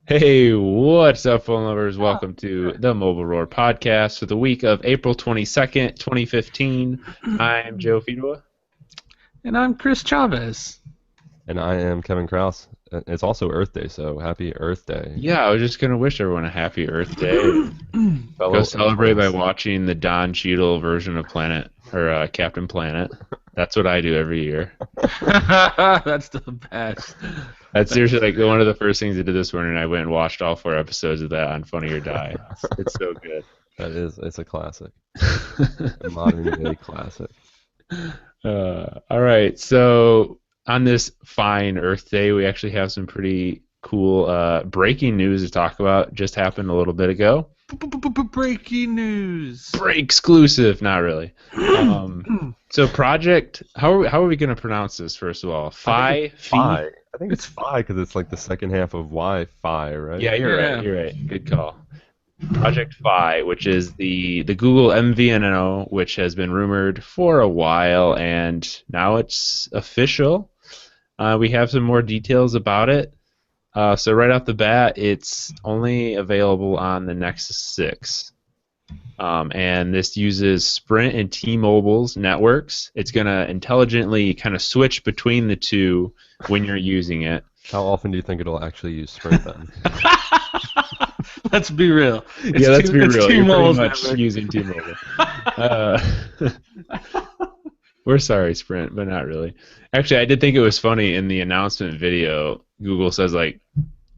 Hey, what's up, phone lovers? Welcome to the Mobile Roar podcast for the week of April 22nd, 2015. I'm Joe Fedua. And I'm Chris Chavez. And I am Kevin Kraus. It's also Earth Day, so happy Earth Day. Yeah, I was just going to wish everyone a happy Earth Day. Fellow Go celebrate by Earthlings. watching the Don Cheadle version of Planet, or Captain Planet. That's what I do every year. That's the best. That's seriously like one of the first things I did this morning. I went and watched all 4 episodes of that on Funny or Die. It's so good. It's a classic. A modern day classic. All right, so on this fine Earth Day, we actually have some pretty cool breaking news to talk about. Just happened a little bit ago. Breaking news. Exclusive, not really. So Project, how are we going to pronounce this, first of all? Phi? Phi. I think it's Phi because it's like the second half of Wi-Fi, right? Yeah, you're right. You're right. Good call. Project Phi, which is the Google MVNO, which has been rumored for a while, and now it's official. We have some more details about it. So right off the bat, it's only available on the Nexus 6. And this uses Sprint and T-Mobile's networks. It's going to intelligently kind of switch between the two when you're using it. How often do you think it'll actually use Sprint then? Let's be real. Let's be real. You're pretty T-Mobile's much network. using T-Mobile. We're sorry, Sprint, but not really. Actually, I did think it was funny in the announcement video. Google says like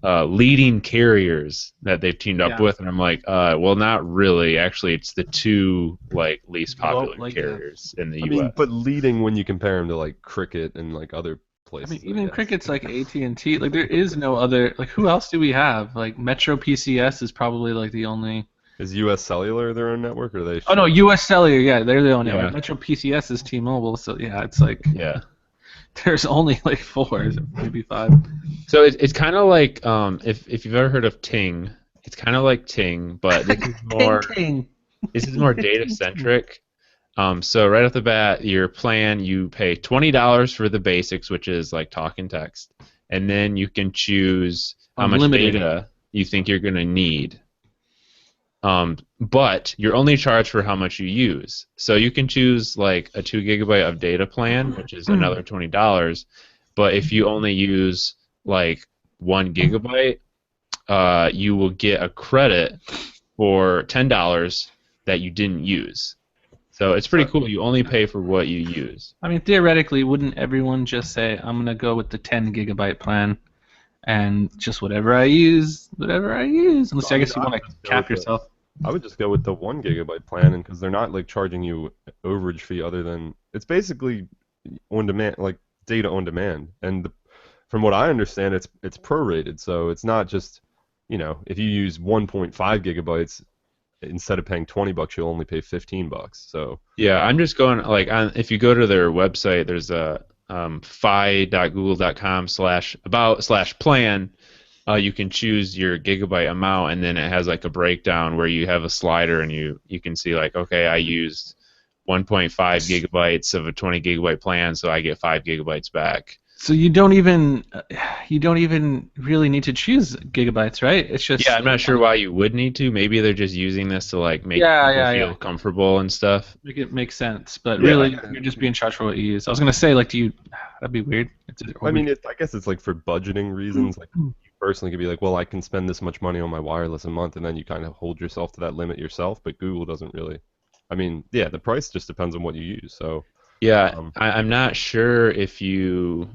leading carriers that they've teamed up with, and I'm like, well, not really. Actually, it's the two like least popular carriers in the U.S. mean, but leading when you compare them to like Cricket and like other places. I mean, even Cricket's like AT&T. Like, there is no other. Like, who else do we have? Like, Metro PCS is probably like the only. Is U.S. Cellular their own network, or are they? Oh no, U.S. Cellular. Yeah, they're the only Yeah. network. Metro PCS is T-Mobile. So yeah, it's like there's only like 4, maybe 5. So it's kind of like if you've ever heard of Ting, it's kind of like Ting, but this is more this is more data centric. So right off the bat, your plan, you pay $20 for the basics, which is like talk and text, and then you can choose how much Unlimited. data you think you're going to need. But you're only charged for how much you use. So you can choose like a 2 gigabyte of data plan, which is another $20. But if you only use like 1 gigabyte, you will get a credit for $10 that you didn't use. So it's pretty cool. You only pay for what you use. I mean, theoretically, wouldn't everyone just say, I'm going to go with the 10 gigabyte plan and just whatever I use? Unless I guess you want to cap yourself. I would just go with the 1 gigabyte plan, and because they're not like charging you overage fee other than it's basically on demand, like data on demand. And from what I understand, it's prorated, so it's not just if you use 1.5 gigabytes instead of paying $20, you'll only pay $15. So yeah, I'm just going like if you go to their website, there's a fi.google.com/about/plan. You can choose your gigabyte amount, and then it has like a breakdown where you have a slider, and you can see like, okay, I used 1.5 gigabytes of a 20 gigabyte plan, so I get 5 gigabytes back. So you don't even really need to choose gigabytes, right? It's just I'm not sure why you would need to. Maybe they're just using this to like make people feel comfortable and stuff. Make it make sense, but really you're just being charged for what you use. I was gonna say, like, that'd be weird. I mean, I guess it's like for budgeting reasons. Like you personally could be like, well, I can spend this much money on my wireless a month, and then you kind of hold yourself to that limit yourself. But Google doesn't really. I mean, yeah, the price just depends on what you use. So I'm not sure if you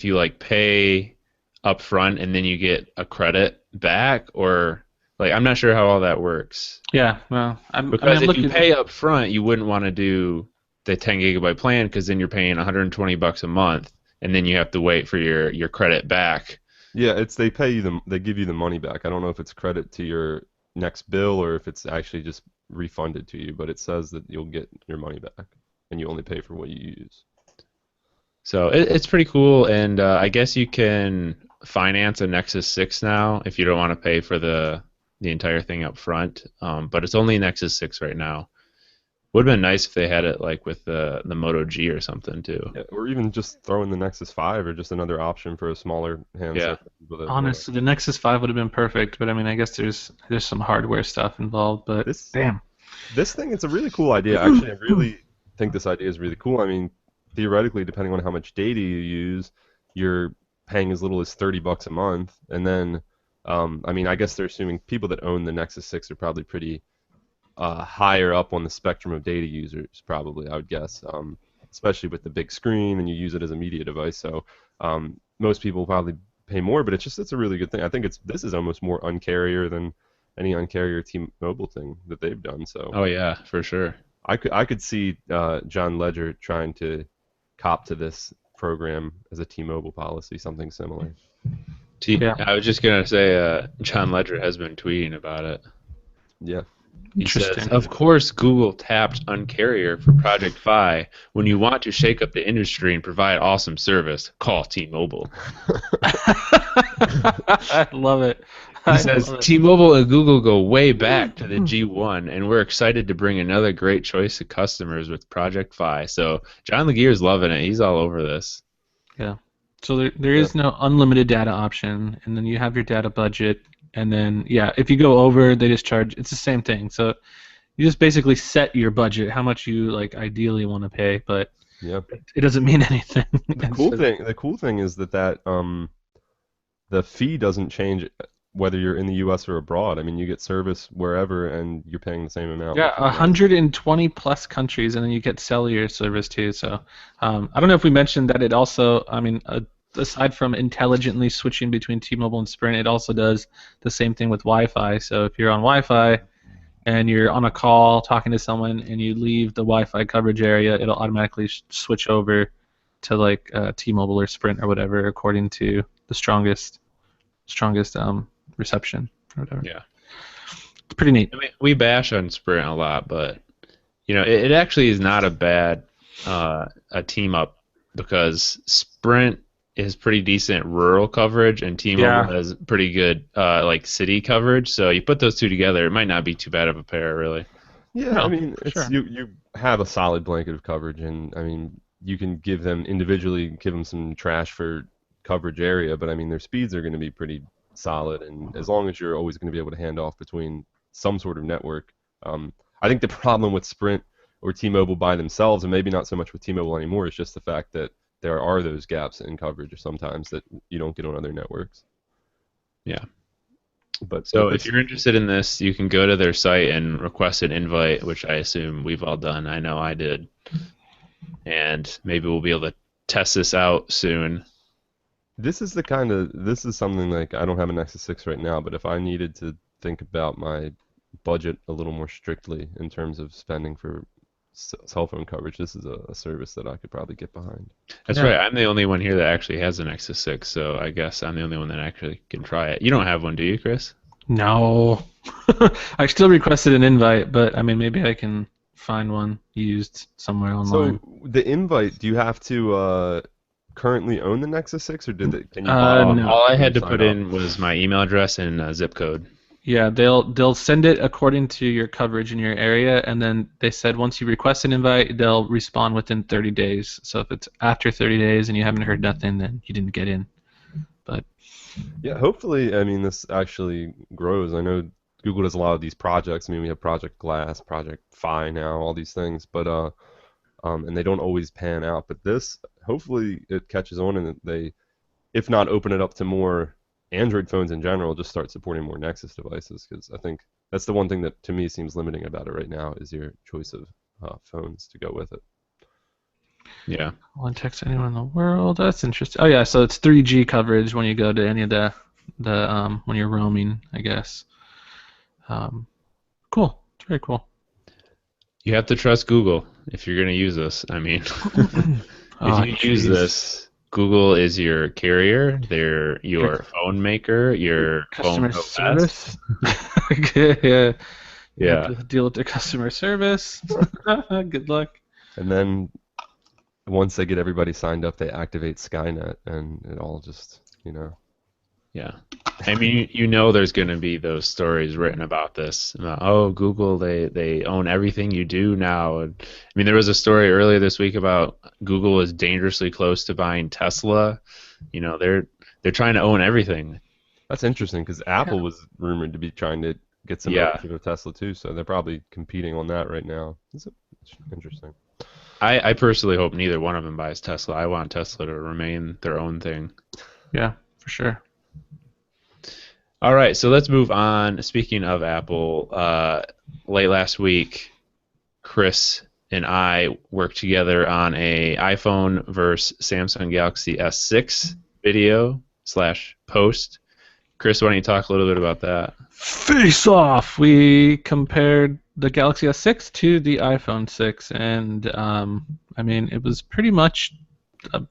like pay up front and then you get a credit back, or like I'm not sure how all that works. Yeah, well, because if you pay up front, you wouldn't want to do the 10 gigabyte plan because then you're paying $120 a month, and then you have to wait for your credit back. Yeah, they give you the money back. I don't know if it's credit to your next bill or if it's actually just refunded to you, but it says that you'll get your money back and you only pay for what you use. So it's pretty cool, and I guess you can finance a Nexus 6 now if you don't want to pay for the entire thing up front, but it's only Nexus 6 right now. Would have been nice if they had it like with the Moto G or something too. Yeah, or even just throw in the Nexus 5 or just another option for a smaller Yeah. handset for people that want to. Honestly, the Nexus 5 would have been perfect, but I mean, I guess there's some hardware stuff involved, but This damn. this thing, it's a really cool idea. Actually, I really think this idea is really cool. I mean, theoretically, depending on how much data you use, you're paying as little as $30 a month, and then, I mean, I guess they're assuming people that own the Nexus 6 are probably pretty higher up on the spectrum of data users, probably, I would guess, especially with the big screen and you use it as a media device. So most people probably pay more, but it's a really good thing. I think this is almost more uncarrier than any uncarrier T-Mobile thing that they've done. So Oh yeah, for sure. I could see John Ledger trying to cop to this program as a T-Mobile policy, something similar. Yeah. I was just gonna say, John Ledger has been tweeting about it. Yeah. He says, Interesting. of course, Google tapped Uncarrier for Project Fi. When you want to shake up the industry and provide awesome service, call T-Mobile. I love it. He says, T-Mobile and Google go way back to the G1, and we're excited to bring another great choice to customers with Project Fi. So John Laguerre's loving it. He's all over this. Yeah. So there is no unlimited data option, and then you have your data budget, and then yeah, if you go over, they just charge. It's the same thing. So you just basically set your budget, how much you like ideally want to pay, but Yeah. it doesn't mean anything. The cool thing is that the fee doesn't change whether you're in the U.S. or abroad. I mean, you get service wherever, and you're paying the same amount. Yeah, 120 plus countries, and then you get cellular service too. So I don't know if we mentioned that it also, I mean, aside from intelligently switching between T-Mobile and Sprint, it also does the same thing with Wi-Fi. So if you're on Wi-Fi and you're on a call talking to someone and you leave the Wi-Fi coverage area, it'll automatically switch over to like T-Mobile or Sprint or whatever, according to the strongest reception or whatever. Yeah. It's pretty neat. I mean, we bash on Sprint a lot, but it actually is not a bad a team up because Sprint is pretty decent rural coverage and T-Mobile has pretty good like city coverage. So you put those two together, it might not be too bad of a pair, really. Yeah, No, I mean, sure. you have a solid blanket of coverage, and I mean, you can give them individually, give them some trash for coverage area, but I mean, their speeds are going to be pretty solid, and as long as you're always going to be able to hand off between some sort of network. I think the problem with Sprint or T-Mobile by themselves, and maybe not so much with T-Mobile anymore, is just the fact that there are those gaps in coverage sometimes that you don't get on other networks. Yeah. But So if you're interested in this, you can go to their site and request an invite, which I assume we've all done. I know I did. And maybe we'll be able to test this out soon. this is something like, I don't have a Nexus 6 right now, but if I needed to think about my budget a little more strictly in terms of spending for cell phone coverage, this is a service that I could probably get behind. That's Yeah. right. I'm the only one here that actually has an Nexus 6, so I guess I'm the only one that actually can try it. You don't have one, do you, Chris? No. I still requested an invite, but I mean, maybe I can find one used somewhere online. So the invite, do you have to currently own the Nexus 6, or can you buy one no. All I when had you to sign put up? in was my email address and zip code. Yeah, they'll send it according to your coverage in your area, and then they said once you request an invite, they'll respond within 30 days. So if it's after 30 days and you haven't heard nothing, then you didn't get in. But Yeah, hopefully, I mean, this actually grows. I know Google does a lot of these projects. I mean, we have Project Glass, Project Fi now, all these things, but and they don't always pan out. But this, hopefully, it catches on, and that they, if not open it up to more Android phones in general, just start supporting more Nexus devices, because I think that's the one thing that to me seems limiting about it right now is your choice of phones to go with it. Yeah. I'll text anyone in the world. That's interesting. Oh yeah, so it's 3G coverage when you go to any of the when you're roaming, I guess. Cool. It's very cool. You have to trust Google if you're going to use this. I mean, Oh, if you use jeez. this, Google is your carrier, they're your phone maker, your Customer phone OS. service. Yeah. You Yeah. have to deal with their customer service. Good luck. And then once they get everybody signed up, they activate Skynet, and it all just, Yeah. I mean, you know, there's going to be those stories written about this. Oh, Google, they own everything you do now. And, I mean, there was a story earlier this week about Google is dangerously close to buying Tesla. You know, they're trying to own everything. That's interesting because Apple was rumored to be trying to get some Yeah. ownership of Tesla too, so they're probably competing on that right now. It's interesting. I personally hope neither one of them buys Tesla. I want Tesla to remain their own thing. Yeah, for sure. All right, so let's move on. Speaking of Apple, late last week, Chris and I worked together on a iPhone versus Samsung Galaxy S6 video / post. Chris, why don't you talk a little bit about that? Face off! We compared the Galaxy S6 to the iPhone 6, and I mean, it was pretty much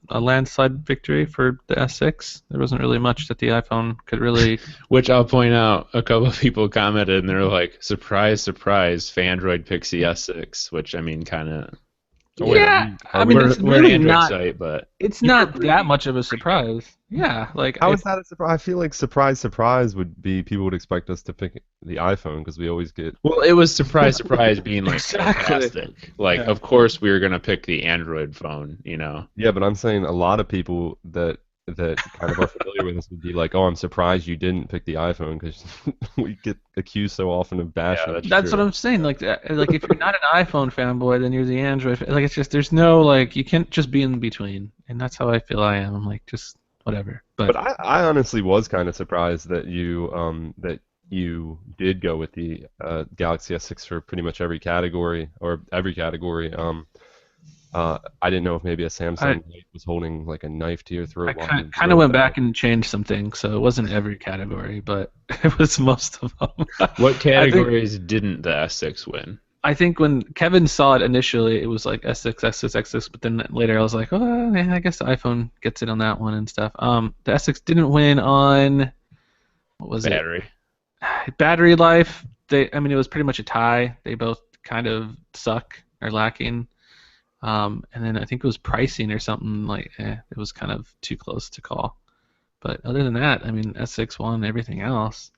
a landslide victory for the S6. There wasn't really much that the iPhone could really. Which I'll point out, a couple of people commented and they're like, "Surprise, surprise! Fandroid Pixie S6," which I mean, kind of. Yeah, I mean, it's we're an really Android not. site, but It's not that much of a surprise. Yeah, like How is that a surprise? I feel like surprise would be people would expect us to pick the iPhone because we always get. well, it was surprise, surprise, being like Exactly. fantastic. Like, Yeah. of course we were gonna pick the Android phone, you know. Yeah, but I'm saying a lot of people that kind of are familiar with this would be like, "Oh, I'm surprised you didn't pick the iPhone," because we get accused so often of bashing. that's That's true. what I'm saying. Like if you're not an iPhone fanboy, then you're the Android. Like it's just there's no like you can't just be in between, and that's how I feel I am. I'm like just whatever. But I honestly was kind of surprised that you did go with the Galaxy S6 for pretty much every category or every category. I didn't know if maybe a Samsung was holding like a knife to your throat. I kind of went back and changed some things, so it wasn't every category, but it was most of them. What categories didn't the S6 win? I think when Kevin saw it initially, it was like S6, S6, S6, but then later I was like, oh, yeah, I guess the iPhone gets it on that one and stuff. The S6 didn't win on, what was Battery. it? Battery life. I mean, it was pretty much a tie. They both kind of suck or lacking. And then I think it was pricing or something like, it was kind of too close to call. But other than that, I mean, S6 won everything else.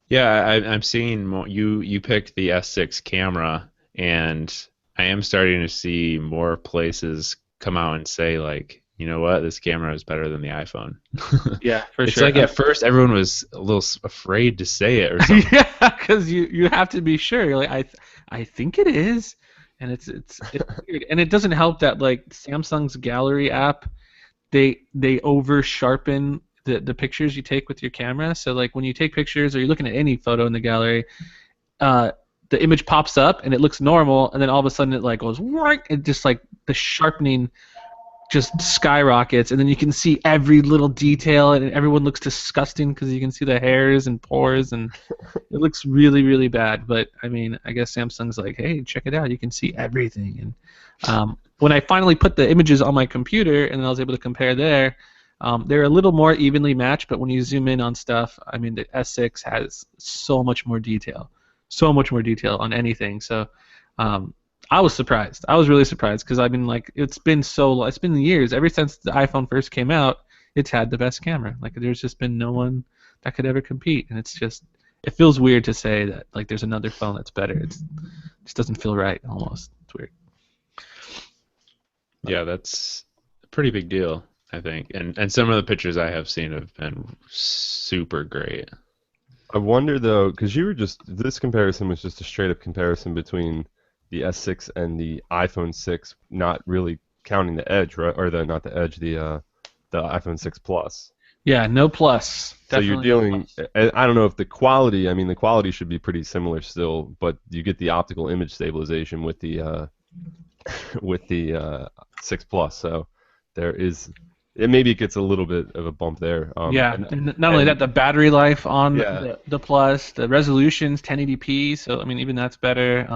Yeah, I'm seeing more. You picked the S6 camera, and I am starting to see more places come out and say like, you know what, this camera is better than the iPhone. Yeah, for It's sure. like at first everyone was a little afraid to say it or something. Yeah, because you have to be sure. You're like, I think it is, and it's weird, and it doesn't help that like Samsung's gallery app, they over sharpen the pictures you take with your camera. So like when you take pictures or you're looking at any photo in the gallery, the image pops up and it looks normal, and then all of a sudden it like goes right, and just like the sharpening just skyrockets, and then you can see every little detail, and everyone looks disgusting because you can see the hairs and pores, and it looks really, really bad. But I mean, I guess Samsung's like, hey, check it out, you can see everything. And when I finally put the images on my computer and I was able to compare there, they're a little more evenly matched. But when you zoom in on stuff, I mean, the S6 has so much more detail on anything. So. I was surprised. I was really surprised because I mean, like, it's been years. Ever since the iPhone first came out, it's had the best camera. Like, there's just been no one that could ever compete, and it feels weird to say that like there's another phone that's better. It just doesn't feel right. Almost, it's weird. Yeah, that's a pretty big deal, I think. And some of the pictures I have seen have been super great. I wonder though, because this comparison was just a straight up comparison between the S6 and the iPhone 6, not really counting the Edge, right? Or not the Edge, the iPhone 6 Plus. Yeah, no plus. So you're dealing. I don't know if the quality. I mean, the quality should be pretty similar still, but you get the optical image stabilization with the 6 Plus. So maybe it gets a little bit of a bump there. And not only that, the battery life on the Plus, the resolution's 1080p. So I mean, even that's better.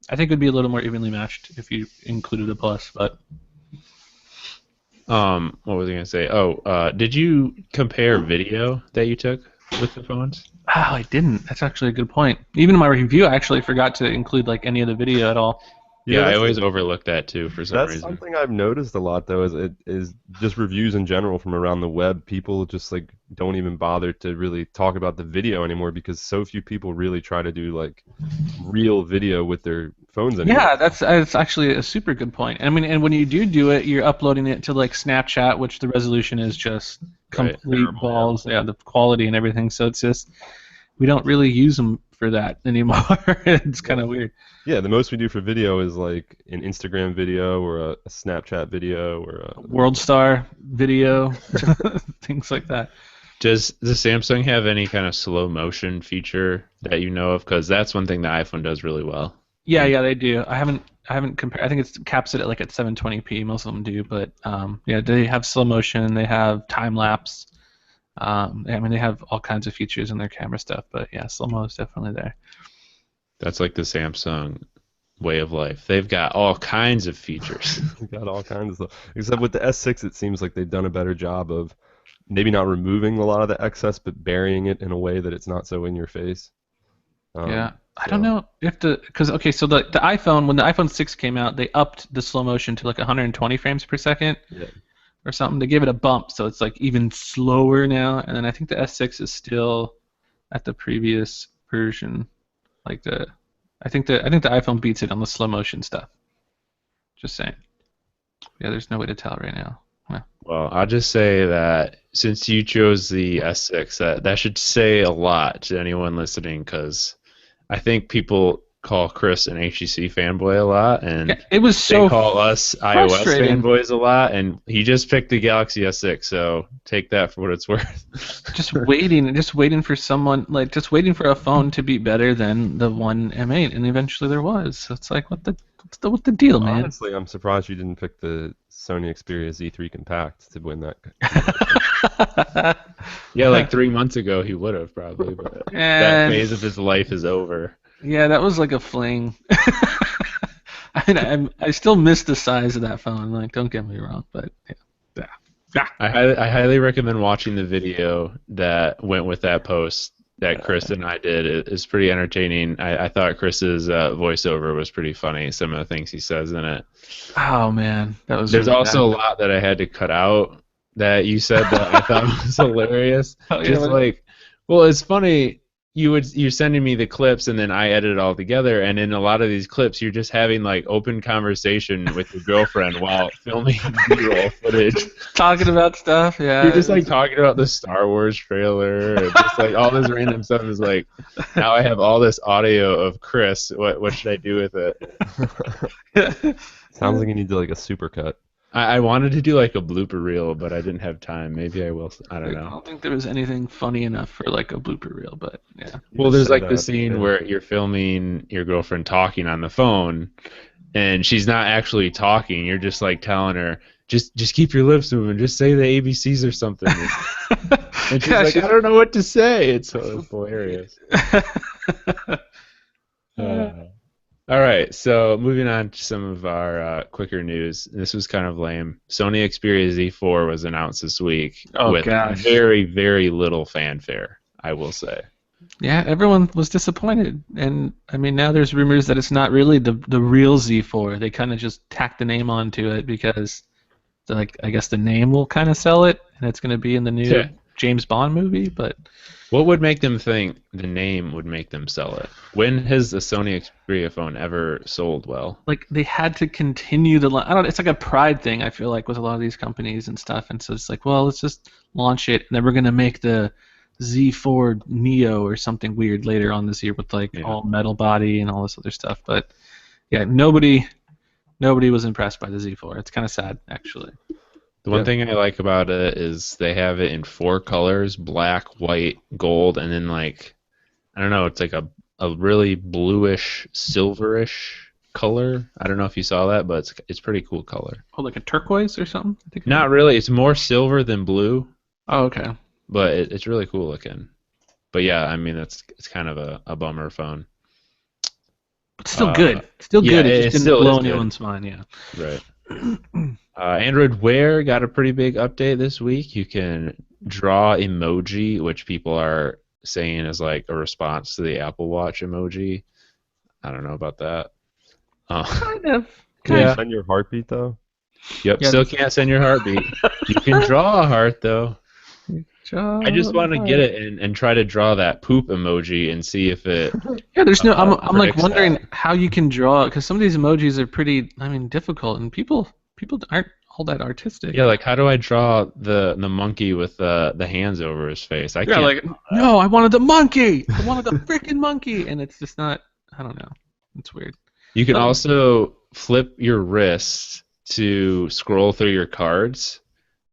I think it would be a little more evenly matched if you included a Plus, but. What was I gonna say? Did you compare video that you took with the phones? Oh, I didn't. That's actually a good point. Even in my review, I actually forgot to include like any of the video at all. You know, Yeah, I that's always overlook that too for some That's reason. something I've noticed a lot though, is just reviews in general from around the web. People just like don't even bother to really talk about the video anymore because so few people really try to do like real video with their phones anymore. Yeah, that's actually a super good point. I mean, and when you do it, you're uploading it to like Snapchat, which the resolution is just Right. complete balls. Yeah, the quality and everything. So it's just we don't really use them for that anymore. It's kind Yeah. of weird. Yeah, the most we do for video is like an Instagram video or a Snapchat video or a World Star video, things like that. Does the Samsung have any kind of slow motion feature that you know of? Because that's one thing the iPhone does really well. Yeah, And yeah, they do. I haven't compared. I think it's caps it at like at 720p. Most of them do, but yeah, they have slow motion. They have time lapse. I mean, they have all kinds of features in their camera stuff. But yeah, slow mo is definitely there. that's like the Samsung way of life. They've got all kinds of features. we got all kinds of stuff. Except with the S6, it seems like they've done a better job of maybe not removing a lot of the excess, but burying it in a way that it's not so in your face. Yeah, I don't So know if because okay, so the iPhone when the iPhone 6 came out, they upped the slow motion to like 120 frames per second yeah, or something. They gave it a bump, so it's like even slower now. And then I think the S6 is still at the previous version. Like I think the iPhone beats it on the slow motion stuff. Just saying. Yeah, there's no way to tell right now. Yeah. Well, I'll just say that since you chose the S6, that should say a lot to anyone listening, because I think people call Chris an HTC fanboy a lot, Yeah, and it was they so call us iOS frustrating. fanboys a lot, and he just picked the Galaxy S6, so take that for what it's worth. Just waiting for someone, like just waiting for a phone to be better than the one M8, and eventually there was. So it's like, what's the deal, man? honestly, I'm surprised you didn't pick the Sony Xperia Z3 Compact to win that. Yeah, like 3 months ago he would have probably, but that And phase of his life is over. yeah, that was like a fling. I mean, I still miss the size of that phone. Like, don't get me wrong, but yeah, yeah. I highly recommend watching the video that went with that post that Chris and I did. It's pretty entertaining. I thought Chris's voiceover was pretty funny. Some of the things he says in it. Oh man, that was There's really also a bad. lot that I had to cut out that you said that I thought was hilarious. Oh yeah, Just like, well, it's funny. You're sending me the clips and then I edit it all together. And in a lot of these clips, you're just having like open conversation with your girlfriend while filming B-roll footage. talking about stuff. You're Yeah, just like talking about the Star Wars trailer and just like all this random stuff is like, now I have all this audio of Chris. What should I do with it? Sounds like you need to like a supercut. I wanted to do like a blooper reel, but I didn't have time. Maybe I will. I don't I know. don't think there was anything funny enough for like a blooper reel, but yeah. You Well, just there's say like the that. scene Yeah. where you're filming your girlfriend talking on the phone, and she's not actually talking. You're just like telling her, just keep your lips moving. Just say the ABCs or something. And she's Yeah, like, I don't know what to say. It's so hilarious. Uh, all right, so moving on to some of our quicker news. This was kind of lame. Sony Xperia Z4 was announced this week Oh with gosh. very, very little fanfare, I will say. Yeah, everyone was disappointed, and I mean now there's rumors that it's not really the real Z4. They kind of just tacked the name onto it because, like, I guess the name will kind of sell it, and it's going to be in the new Yeah. James Bond movie. But What would make them think the name would make them sell it? When has a Sony Xperia phone ever sold well? like they had to continue the I don't. It's like a pride thing. I feel like with a lot of these companies and stuff, and so it's like, well, let's just launch it, and then we're going to make the Z4 Neo or something weird later on this year with like Yeah. all metal body and all this other stuff. But yeah, nobody was impressed by the Z4. It's kind of sad, actually. The one Yeah. thing I like about it is they have it in 4 colors: black, white, gold, and then like I don't know, it's like a really bluish, silverish color. I don't know if you saw that, but it's pretty cool color. Oh, like a turquoise or something? I think. Not really. It's more silver than blue, Oh, okay. but it's really cool looking. But yeah, I mean it's kind of a bummer phone. But still Uh, good. Still yeah, good. It it just didn't still blow is good. anyone's mind. Yeah. Right. Android Wear got a pretty big update this week. You can draw emoji, which people are saying is like a response to the Apple Watch emoji. I don't know about that. Kind of. Can you Yeah. send your heartbeat though? Yep. Yeah, Still can't send your heartbeat. You can draw a heart though. I just want to get it and try to draw that poop emoji and see if it Yeah, there's no. I'm like predicts wondering that. how you can draw because some of these emojis are pretty. I mean, difficult, and people aren't all that artistic. Yeah, like how do I draw the monkey with the hands over his face? I Yeah, can't. like no, I wanted the monkey. I wanted the freaking monkey, and it's just not. I don't know. It's weird. You can So, also flip your wrist to scroll through your cards,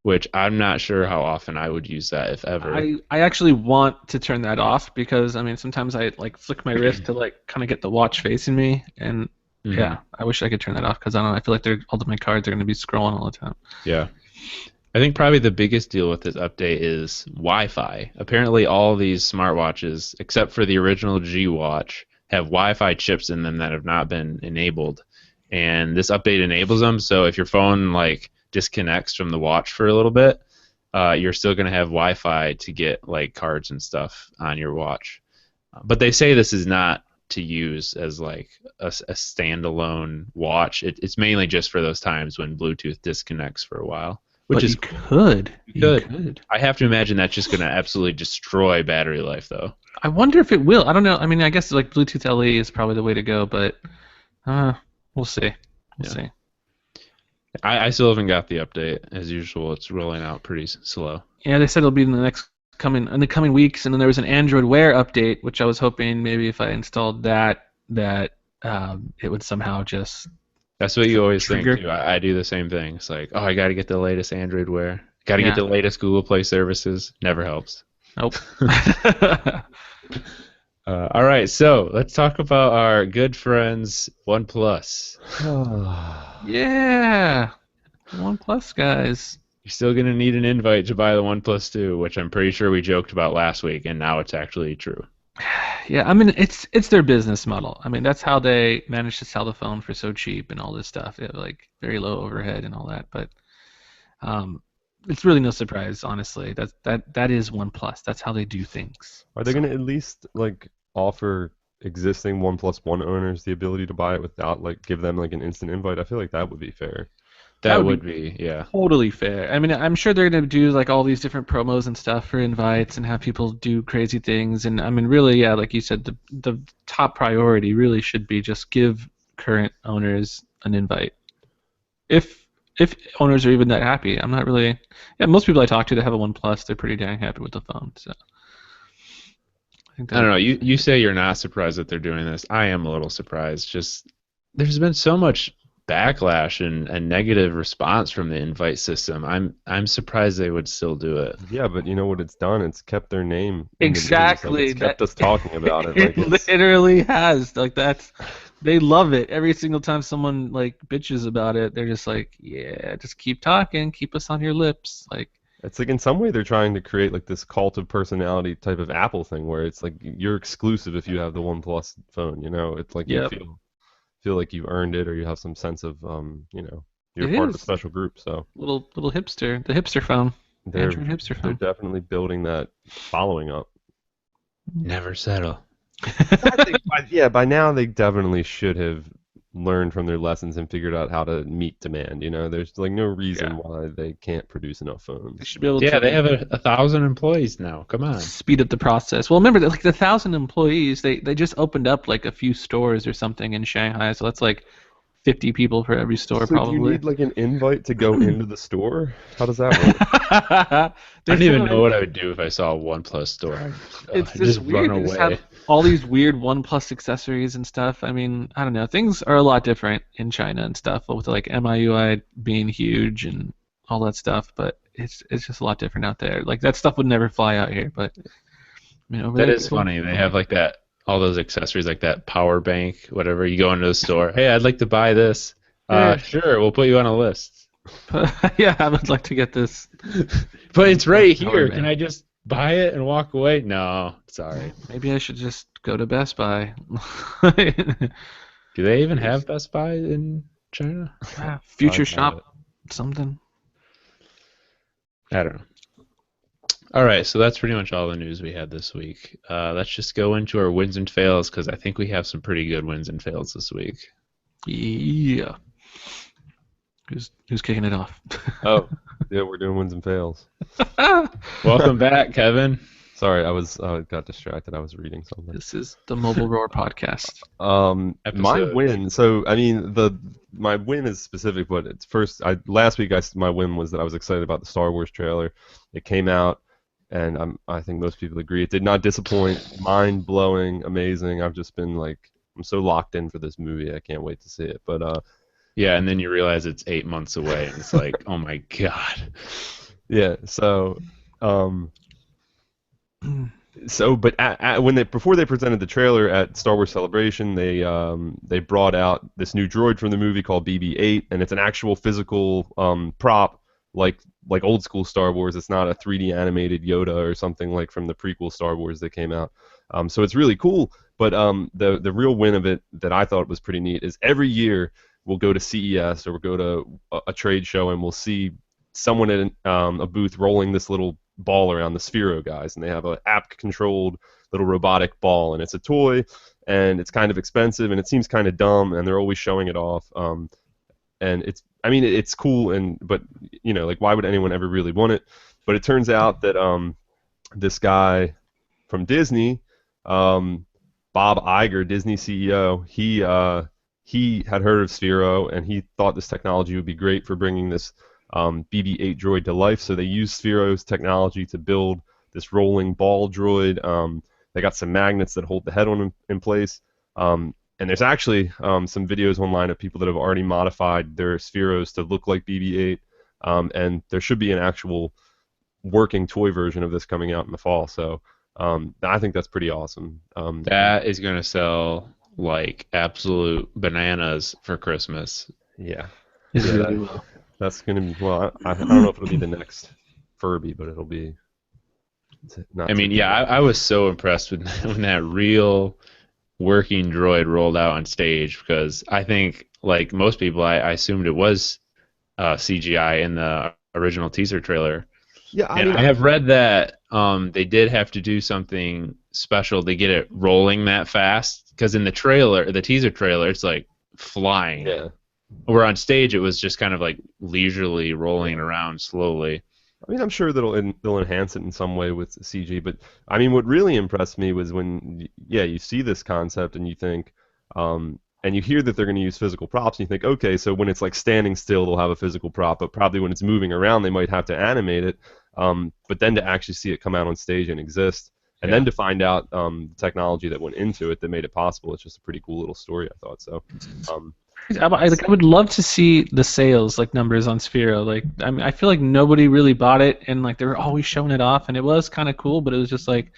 which I'm not sure how often I would use that, if ever. I actually want to turn that off because I mean sometimes I like flick my wrist to like kind of get the watch facing me, and Mhm. yeah, I wish I could turn that off because I don't know. I feel like all of my cards are going to be scrolling all the time. Yeah. I think probably the biggest deal with this update is Wi-Fi. Apparently, all these smartwatches, except for the original G Watch, have Wi-Fi chips in them that have not been enabled. And this update enables them, so if your phone like disconnects from the watch for a little bit, you're still going to have Wi-Fi to get like cards and stuff on your watch. But they say this is not to use as like a standalone watch. It's mainly just for those times when Bluetooth disconnects for a while, which But is you could. You good. could. I have to imagine that's just going to absolutely destroy battery life, though. I wonder if it will. I don't know. I mean, I guess like Bluetooth LE is probably the way to go, but we'll see. We'll Yeah. see. I still haven't got the update. As usual, it's rolling out pretty slow. Yeah, they said it'll be in the coming weeks, and then there was an Android Wear update, which I was hoping maybe if I installed that it would somehow just That's what you always trigger. think, too. I do the same thing. It's like, oh, I got to get the latest Android Wear. Got to Yeah. get the latest Google Play services. Never helps. Nope. All right, so let's talk about our good friends OnePlus. Yeah. OnePlus guys. You're still going to need an invite to buy the OnePlus 2, which I'm pretty sure we joked about last week, and now it's actually true. Yeah, I mean it's their business model. I mean that's how they manage to sell the phone for so cheap and all this stuff. They have like very low overhead and all that, but it's really no surprise, honestly. That is OnePlus. That's how they do things. Are they going to at least like offer existing OnePlus One owners the ability to buy it without like give them like an instant invite? I feel like that would be fair. That would would be, yeah. Totally fair. I mean, I'm sure they're going to do like all these different promos and stuff for invites and have people do crazy things. And I mean, really, yeah, like you said, the top priority really should be just give current owners an invite. If owners are even that happy, I'm not really. Yeah, most people I talk to that have a OnePlus, they're pretty dang happy with the phone. So I think I don't know. You say you're not surprised that they're doing this. I am a little surprised. Just there's been so much backlash and negative response from the invite system. I'm surprised they would still do it. Yeah, but you know what it's done? It's kept their name in the news. Exactly. Like, it's kept us talking about it. It Like it's, literally has. Like they love it. Every single time someone like bitches about it, they're just like, yeah, just keep talking, keep us on your lips. Like it's like in some way they're trying to create like this cult of personality type of Apple thing where it's like you're exclusive if you have the OnePlus phone. You know, it's like Yep. you feel like you've earned it or you have some sense of you know, you're It part of a is. special group. So little hipster, the hipster phone, they're Android hipster they're phone. definitely building that following up. Never settle. By now they definitely should have learned from their lessons and figured out how to meet demand. You know, there's like no reason why they can't produce enough They phones. should be able Yeah, to they have 1,000 employees now. Come on. speed up the process. Well, remember that like the 1,000 employees, they just opened up like a few stores or something in Shanghai, so that's like 50 people for every store So do probably. you need like an invite to go into the store? How does that work? I don't even know what I would do if I saw a OnePlus store. It's I'd just just weird. run They just away. have all these weird OnePlus accessories and stuff. I mean, I don't know. Things are a lot different in China and stuff, with like MIUI being huge and all that stuff. But it's just a lot different out there. Like that stuff would never fly out here. But I mean, over That there, is funny. They have like that, all those accessories like that power bank, whatever. You go into the store. Hey, I'd like to buy this. Yeah. Sure, we'll put you on a list. Yeah, I would like to get this. But it's right Power here. bank. Can I just buy it and walk away? No, sorry. Maybe I should just go to Best Buy. Do they even have Best Buy in China? Future I doubt Shop, something. I don't know. All right, so that's pretty much all the news we had this week. Let's just go into our wins and fails because I think we have some pretty good wins and fails this week. Yeah. Who's kicking it off? Oh, yeah, we're doing wins and fails. Welcome back, Kevin. Sorry, I got distracted. I was reading something. This is the Mobile Roar podcast. My Episode. win. So I mean, my win is specific, but it's first. Last week my win was that I was excited about the Star Wars trailer. It came out, and I think most people agree it did not disappoint. Mind blowing, amazing. I've just been like, I'm so locked in for this movie. I can't wait to see it. But Yeah, and then you realize it's 8 months away, and it's like, oh my god. yeah. So but before they presented the trailer at Star Wars Celebration, they brought out this new droid from the movie called BB-8, and it's an actual physical prop like old school Star Wars. It's not a 3D animated Yoda or something like from the prequel Star Wars that came out. So it's really cool. But the real win of it that I thought was pretty neat is every year we'll go to CES or we'll go to a trade show and we'll see someone at a booth rolling this little ball around, the Sphero guys, and they have an app-controlled little robotic ball, and it's a toy, and it's kind of expensive, and it seems kind of dumb, and they're always showing it off. And it's cool, but like, why would anyone ever really want it? But it turns out that this guy from Disney, Bob Iger, Disney CEO, he had heard of Sphero, and he thought this technology would be great for bringing this BB-8 droid to life. So they used Sphero's technology to build this rolling ball droid. They got some magnets that hold the head on in place. And there's actually some videos online of people that have already modified their Spheros to look like BB-8. And there should be an actual working toy version of this coming out in the fall. So I think that's pretty awesome. That is going to sell like absolute bananas for Christmas. Yeah. It Yeah, really will. That's going to be, well, I don't know if it'll be the next Furby, but it'll be not I mean, yeah, I was so impressed with when that real working droid rolled out on stage, because I think, like most people, I assumed it was CGI in the original teaser trailer. Yeah, And I have read that they did have to do something special to get it rolling that fast, because in the teaser trailer, it's like flying. yeah. Where on stage, it was just kind of like leisurely rolling around slowly. I mean, I'm sure they'll enhance it in some way with CG, but I mean, what really impressed me was when, you see this concept and you think, and you hear that they're going to use physical props, and you think, okay, so when it's like standing still, they'll have a physical prop, but probably when it's moving around, they might have to animate it. But then to actually see it come out on stage and exist, and then to find out the technology that went into it that made it possible, it's just a pretty cool little story, I thought. So. I would love to see the sales numbers on Sphero. Like, I mean, I feel like nobody really bought it, and like they were always showing it off, and it was kind of cool. But it was just like,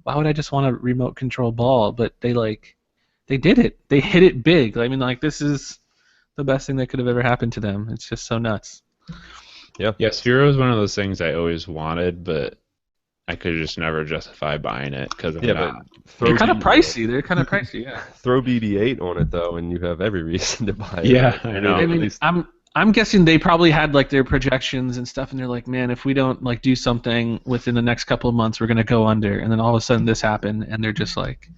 why would I just want a remote control ball? But they did it. They hit it big. I mean, like, this is the best thing that could have ever happened to them. It's just so nuts. Yeah. Yeah, Sphero is one of those things I always wanted, but I could just never justify buying it because I'm not. They're kind of pricey. Yeah. Throw BB-8 on it though, and you have every reason to buy it. Yeah, I know. I mean, I'm guessing they probably had like their projections and stuff, and they're like, man, if we don't like do something within the next couple of months, we're gonna go under. And then all of a sudden this happened, and they're just like,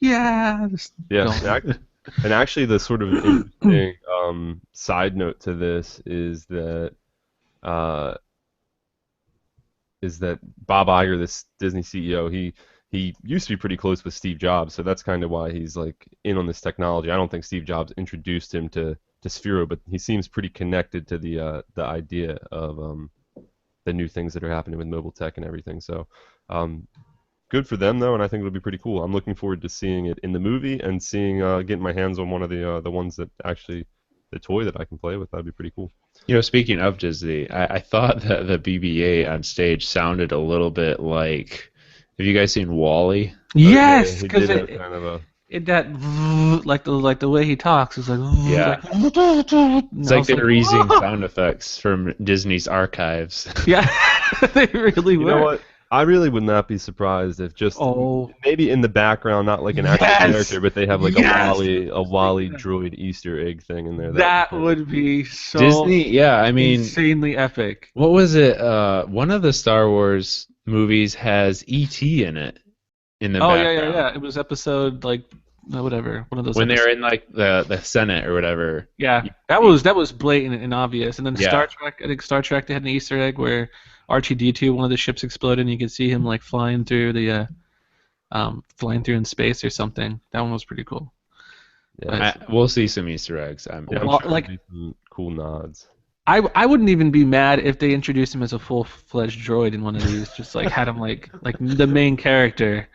yeah. And actually, the sort of interesting side note to this is that Bob Iger, this Disney CEO, he used to be pretty close with Steve Jobs, so that's kind of why he's like in on this technology. I don't think Steve Jobs introduced him to Sphero, but he seems pretty connected to the idea of the new things that are happening with mobile tech and everything. So good for them though, and I think it'll be pretty cool. I'm looking forward to seeing it in the movie and getting my hands on one of the ones that actually the toy that I can play with. That'd be pretty cool. Speaking of Disney, I thought that the BB-8 on stage sounded a little bit like. Have you guys seen Wall-E? Yes, because the way he talks is like. Yeah. It's like they're using sound effects from Disney's archives. Yeah, they really were. You know what? I really would not be surprised if just maybe in the background, not like an actual character, but they have like a Wall-E droid Easter egg thing in there. That would be so Disney. Yeah, I mean, insanely epic. What was it? One of the Star Wars movies has E.T. in it in the background. Yeah. It was episode like whatever, one of those When episodes. they're in like the Senate or whatever. Yeah, that was blatant and obvious. And then Yeah. Star Trek, I think Star Trek, they had an Easter egg where R2-D2, one of the ships exploded, and you could see him like flying through in space or something. That one was pretty cool. Yeah, We'll see some Easter eggs. I'm I'm Well, sure like- there'll be some cool nods. I wouldn't even be mad if they introduced him as a full-fledged droid in one of these. Just like had him like the main character.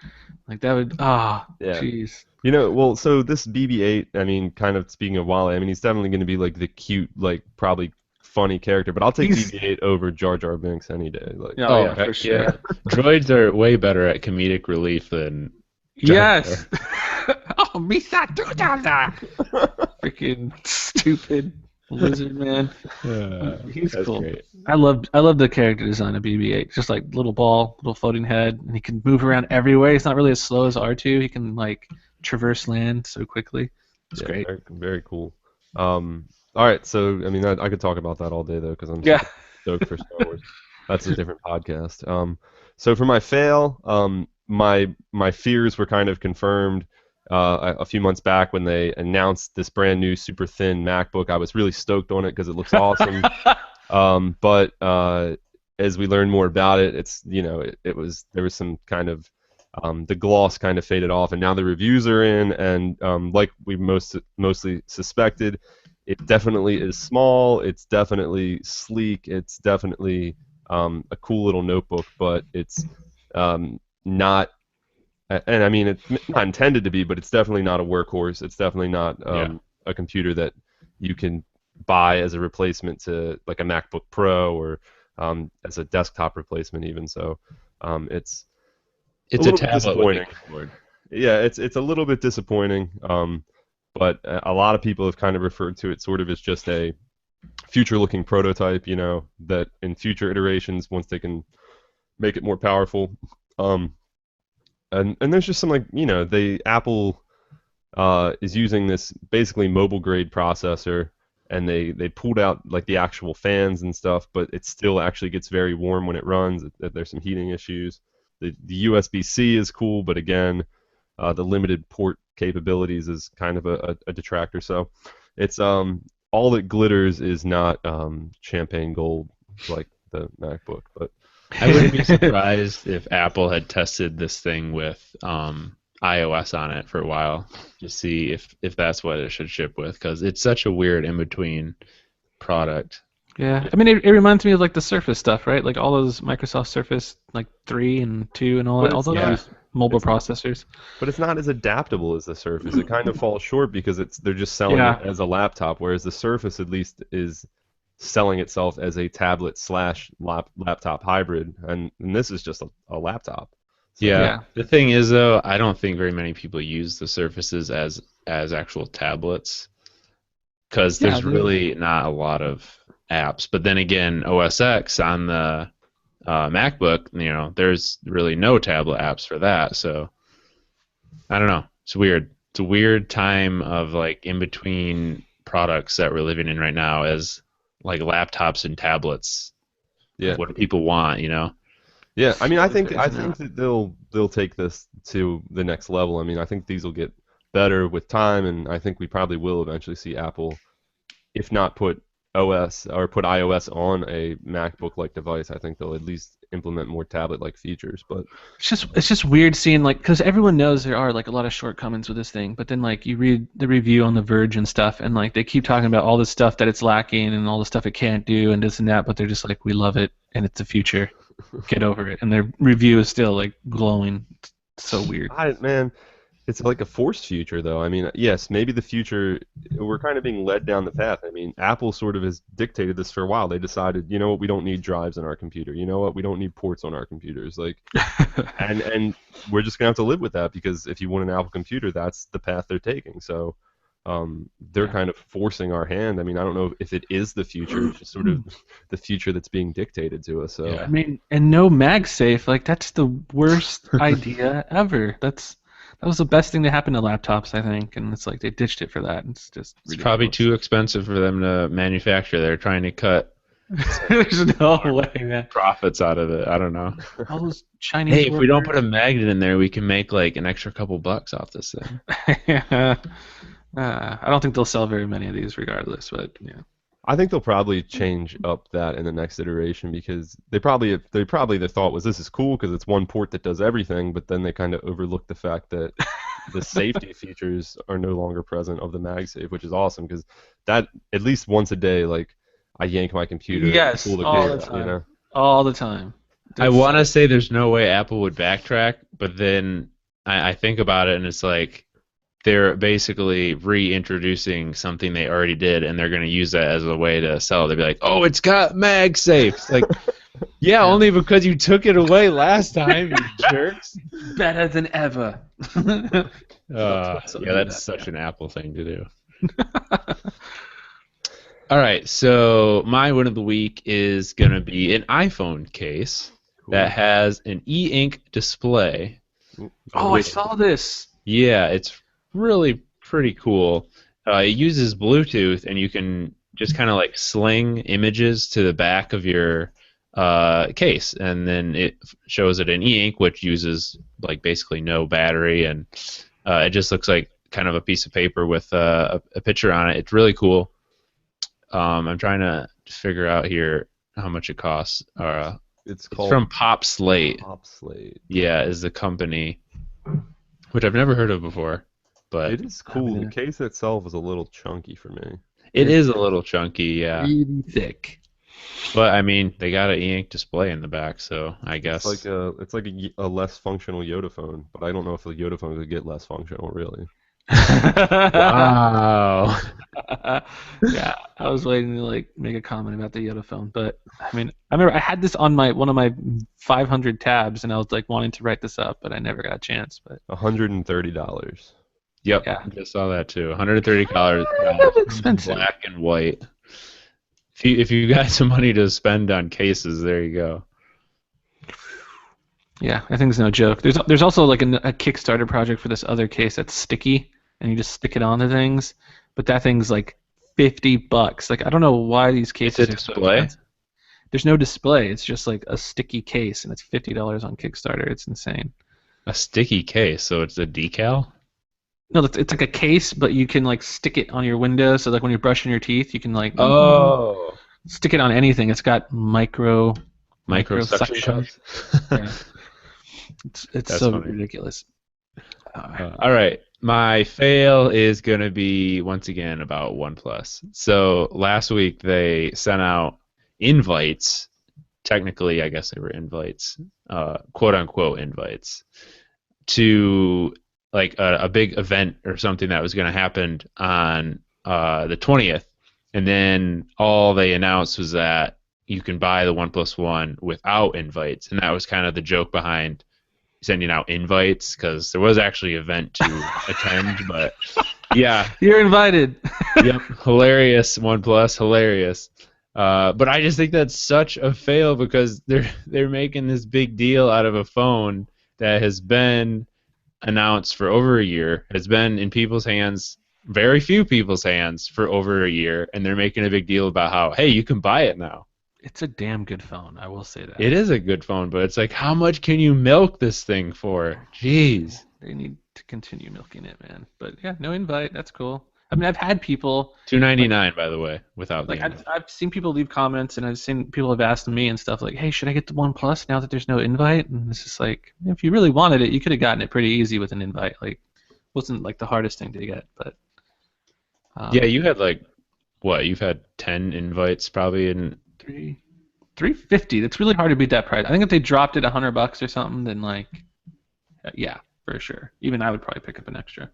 Like that would Yeah. jeez. Well, so this BB-8, I mean, kind of speaking of Wally, I mean, he's definitely going to be like the cute, like probably funny character, but I'll take He's- BB-8 over Jar Jar Binks any day. Like, Oh, yeah, heck for sure. yeah. Droids are way better at comedic relief than Jar Yes. Oh, Misa Dudada. Freaking stupid lizard man. He's that's cool. great. I love the character design of BB-8. Just like little ball, little floating head, and he can move around everywhere. He's not really as slow as R2. He can like traverse land so quickly. It's great. Very, very cool. All right, so I mean, I could talk about that all day though, because I'm Yeah. stoked for Star Wars. That's a different podcast. So for my fail, my fears were kind of confirmed a few months back when they announced this brand new super thin MacBook. I was really stoked on it because it looks awesome. But as we learned more about it, it's there was some kind of the gloss kind of faded off, and now the reviews are in, and like we mostly suspected, it definitely is small. It's definitely sleek. It's definitely a cool little notebook, but it's not. And I mean, it's not intended to be, but it's definitely not a workhorse. It's definitely not a computer that you can buy as a replacement to like a MacBook Pro or as a desktop replacement even. So it's It's a little bit tablet with a disappointing. keyboard. Yeah, it's a little bit disappointing. But a lot of people have kind of referred to it sort of as just a future-looking prototype. That in future iterations, once they can make it more powerful. And there's just some Apple is using this basically mobile grade processor, and they pulled out like the actual fans and stuff, but it still actually gets very warm when it runs. There's some heating issues. The USB-C is cool, but again, the limited port capabilities is kind of a detractor. So it's all that glitters is not champagne gold like the MacBook, but. I wouldn't be surprised if Apple had tested this thing with iOS on it for a while to see if that's what it should ship with, because it's such a weird in-between product. Yeah, I mean, it reminds me of like the Surface stuff, right? Like all those Microsoft Surface like 3 and 2 and all that. All those use mobile processors. But it's not as adaptable as the Surface. It kind of falls short because they're just selling it as a laptop, whereas the Surface at least is selling itself as a tablet / laptop hybrid, and this is just a laptop. So, Yeah. The thing is, though, I don't think very many people use the Surfaces as actual tablets, because there's really not a lot of apps. But then again, OS X on the MacBook, there's really no tablet apps for that. So I don't know. It's weird. It's a weird time of like in between products that we're living in right now as like laptops and tablets. Yeah. What do people want, Yeah, I mean, I think that they'll take this to the next level. I mean, I think these will get better with time, and I think we probably will eventually see Apple, if not put iOS on a MacBook-like device. I think they'll at least implement more tablet-like features. But it's just weird seeing like, because everyone knows there are like a lot of shortcomings with this thing, but then like you read the review on The Verge and stuff, and like they keep talking about all the stuff that it's lacking and all the stuff it can't do and this and that, but they're just like, we love it and it's the future. Get over it. And their review is still like glowing. It's so weird. Man, it's like a forced future, though. I mean, yes, maybe the future, we're kind of being led down the path. I mean, Apple sort of has dictated this for a while. They decided, you know what, we don't need drives in our computer. You know what, we don't need ports on our computers. Like, and we're just gonna have to live with that, because if you want an Apple computer, that's the path they're taking. So they're kind of forcing our hand. I mean, I don't know if it is the future. It's just sort of the future that's being dictated to us. So I mean, and no MagSafe, like that's the worst idea ever. That was the best thing to happen to laptops, I think, and it's like they ditched it for that. It's just It's probably too expensive for them to manufacture. They're trying to cut There's no way, man. Profits out of it. I don't know. All those Chinese Hey, if we don't put workers. a magnet in there, we can make like an extra couple bucks off this thing. I don't think they'll sell very many of these regardless, but yeah. I think they'll probably change up that in the next iteration because they probably their thought was this is cool because it's one port that does everything, but then they kind of overlooked the fact that the safety features are no longer present of the MagSafe, which is awesome because that at least once a day, like I yank my computer and Yes, pull the all the cable out, time. you know. All the time. I want to say there's no way Apple would backtrack, but then I think about it and it's like they're basically reintroducing something they already did, and they're going to use that as a way to sell. They'll be like, "Oh, it's got MagSafe." It's like, yeah, only because you took it away last time, you jerks. Better than ever. Yeah, So that's such an Apple thing to do. All right, so my win of the week is going to be an iPhone case that has an e-ink display. Oh, I saw this. Yeah, it's really pretty cool. It uses Bluetooth, and you can just kind of like sling images to the back of your case, and then it shows it in e-ink, which uses like basically no battery, and it just looks like kind of a piece of paper with a picture on it. It's really cool. I'm trying to figure out here how much it costs. It's It's from Pop Slate. Pop Slate. Yeah, is the company, which I've never heard of before. But It is cool. The case itself is a little chunky for me. it is a little chunky, yeah. Really thick. But I mean, they got an e-ink display in the back, so I guess. It's like a less functional Yoda phone, but I don't know if the Yoda phone could get less functional, really. Wow. Yeah, I was waiting to like make a comment about the Yoda phone, but I mean, I remember I had this on one of my 500 tabs, and I was like wanting to write this up, but I never got a chance. But $130. Yep, Yeah. I just saw that too. $130, That's expensive. black and white. If you got some money to spend on cases, there you go. Yeah, I think it's no joke. There's also like a Kickstarter project for this other case that's sticky, and you just stick it onto things, but that thing's like $50. Like I don't know why these cases It's a are so display? expensive. There's no display. It's just like a sticky case, and it's $50 on Kickstarter. It's insane. A sticky case, so it's a decal? No, it's like a case, but you can like stick it on your window. So like when you're brushing your teeth, you can like Oh. stick it on anything. It's got micro Suction suction. cups? Yeah. It's That's so funny. ridiculous. All right. My fail is going to be, once again, about OnePlus. So last week they sent out invites. Technically, I guess they were invites, quote-unquote invites, to like a big event or something that was going to happen on the 20th. And then all they announced was that you can buy the OnePlus One without invites. And that was kind of the joke behind sending out invites, because there was actually an event to attend, but yeah. You're invited. Yep, hilarious, OnePlus, hilarious. But I just think that's such a fail, because they're making this big deal out of a phone that has been announced for over a year, has been in people's hands, very few people's hands, for over a year, and they're making a big deal about how, hey, you can buy it now. It's a damn good phone. I will say that. It is a good phone, but it's like, how much can you milk this thing for? Jeez. They need to continue milking it, man. But yeah, no invite. That's cool. I mean, I've had people $299, by the way, without like the invite. I've seen people leave comments, and I've seen people have asked me and stuff like, "Hey, should I get the OnePlus now that there's no invite?" And it's just like, if you really wanted it, you could have gotten it pretty easy with an invite. Like, wasn't like the hardest thing to get, but Yeah, you had like what? You've had 10 invites probably in. $350. That's really hard to beat that price. I think if they dropped it $100 or something, then like, yeah, for sure. Even I would probably pick up an extra.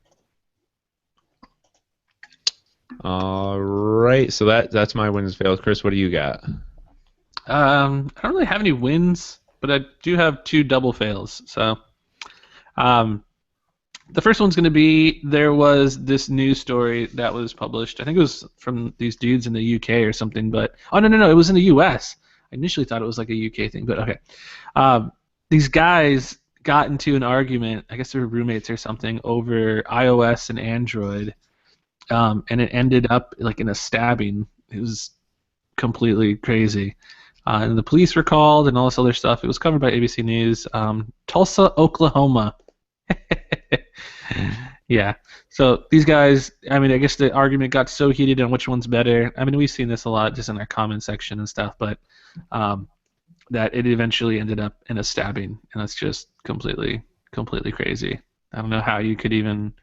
All right, so that's my wins and fails. Chris, what do you got? I don't really have any wins, but I do have two double fails. So, the first one's going to be, there was this news story that was published. I think it was from these dudes in the UK or something, but no, it was in the US. I initially thought it was like a UK thing, but okay. These guys got into an argument, I guess they were roommates or something, over iOS and Android, and it ended up like in a stabbing. It was completely crazy. And the police were called and all this other stuff. It was covered by ABC News. Tulsa, Oklahoma. Yeah. So these guys, I mean, I guess the argument got so heated on which one's better. I mean, we've seen this a lot just in our comment section and stuff, but that it eventually ended up in a stabbing, and that's just completely crazy. I don't know how you could even